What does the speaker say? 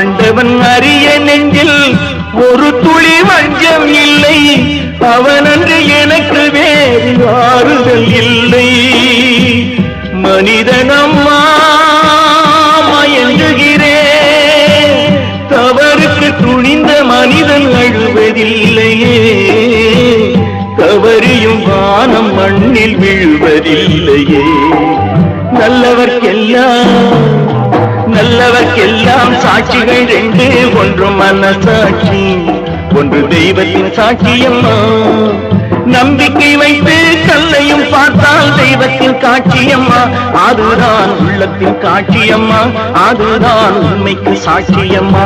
ஆண்டவன் அறிய நெஞ்சில் ஒரு துளி வஞ்சம் இல்லை, அவனன்று எனக்கு வேறு ஆறுதல் இல்லை. மனிதனம்மா மயங்குகிறேன், தவறுக்கு துணிந்த மனிதன் அழுவதில்லையே, தவறியும் வானம் மண்ணில் விழுவதில்லையே. நல்லவர்க்கெல்லாம் சாட்சிகள் ரெண்டு, ஒன்று மனசாட்சி, ஒன்று தெய்வத்தின் சாட்சியம்மா. நம்பிக்கை வைத்து கல்லையும் பார்த்தால் தெய்வத்தின் காட்சியம்மா, அதுதான் உள்ளத்தின் காட்சியம்மா, அதுதான் உண்மைக்கு சாட்சியம்மா.